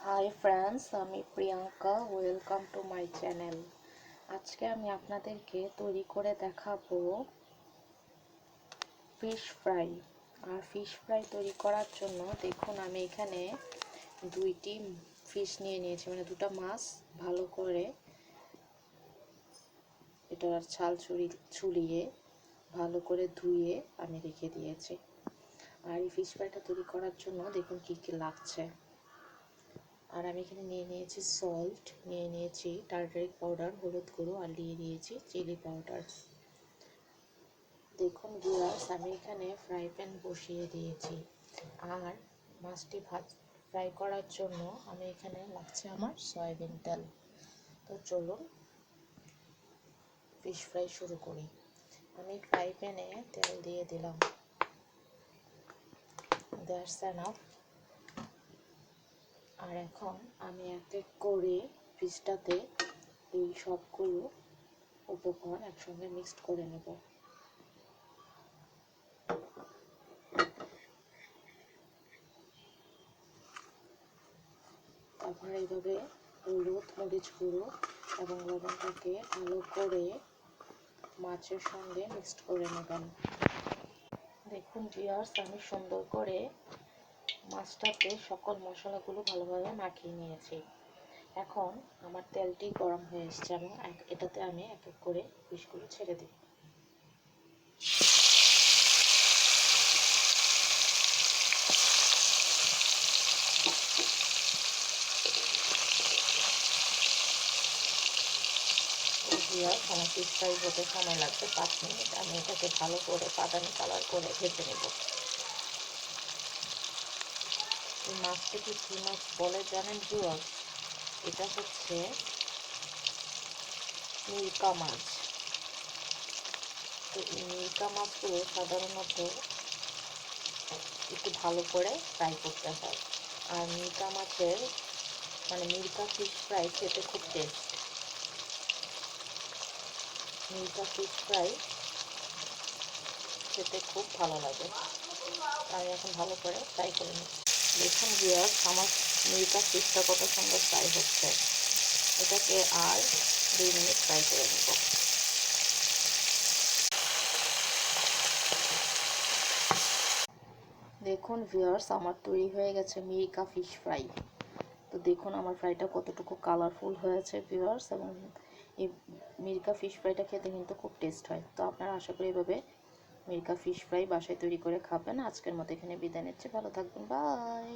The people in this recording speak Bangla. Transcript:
হাই ফ্রেন্ডস, আমি Priyanka. Welcome to my channel. আজকে আমি আপনাদেরকে তৈরি করে দেখাবো ফিশ ফ্রাই। আর ফিশ ফ্রাই তৈরি করার জন্য দেখুন, আমি এখানে দুইটি ফিশ নিয়ে নিয়েছি, মানে দুটো মাছ ভালো করে এটার ছাল ছুলিয়ে ভালো করে ধুয়ে আমি রেখে দিয়েছি। আর এই ফিশ ফ্রাইটা তৈরি করার জন্য দেখুন কী কী লাগছে। আর আমি এখানে নিয়ে নিয়েছি সল্ট, নিয়ে নিয়েছি টার্মারিক পাউডার, হলুদ গুঁড়ো, আর নিয়ে নিয়েছি চিলি পাউডার। দেখুন ভিউয়ার্স, আমি এখানে ফ্রাই প্যান বসিয়ে দিয়েছি। আর মাছটি ফ্রাই করার জন্য আমি এখানে লাগছে আমার সয়াবিন তেল। তো চলুন ফিশ ফ্রাই শুরু করি। আমি ফ্রাই প্যানে তেল দিয়ে দিলাম। That's enough. আর এখন আমি এক এক করে ফিশটাতে এই সবগুলো উপকরণ একসঙ্গে মিক্সড করে নেব। তারপরে এইভাবে হলুদ, মরিচ গুঁড়ো এবং লবণটাকে ভালো করে মাছের সঙ্গে মিক্সড করে নেবেন। দেখুন ভিউয়ার্স, আমি সুন্দর করে মাছটাতে সকল মশলাগুলো ভালোভাবে মাখিয়ে নিয়েছি। এখন আমার তেলটি গরম হয়ে এসেছে এবং এটাতে আমি এক এক করে ফিশগুলো ছেড়ে দিই। আমার ফিশ ফ্রাই হতে সময় লাগবে 5 মিনিট। আমি এটাকে ভালো করে বাদামি কালার করে ভেজে নেব। এই মাছটিকে কী মাছ বলে জানেন ভিউয়ার্স? এটা হচ্ছে মিরকা মাছ। তো এই মিরকা মাছগুলো সাধারণত একটু ভালো করে ফ্রাই করতে হয়। আর মিরকা মাছের মিরকা ফিশ ফ্রাই খেতে খুব টেস্ট। মিরকা ফিশ ফ্রাই খেতে খুব ভালো লাগে। আমি এখন ভালো করে ফ্রাই করে নিই। দেখুন ভিউয়ার্স, আমার মিরকা ফিশটা কত সুন্দর ফ্রাই হচ্ছে। এটাকে আর 2 মিনিট ফ্রাই করে নেব। দেখুন ভিউয়ার্স, আমার তৈরি হয়ে গেছে মিরকা ফিশ ফ্রাই। তো দেখুন আমার ফ্রাইটা কতটুকু কালারফুল হয়েছে ভিউয়ার্স, এবং এই মিরকা ফিশ ফ্রাইটা খেতে কিন্তু খুব টেস্ট হয়। তো আপনারা আশা করি এভাবে মিরকা ফিশ ফ্রাই বাসায় তৈরি করে খাবেন। আজকের মতো এখানে বিদায় নিচ্ছি। ভালো থাকবেন, বাই।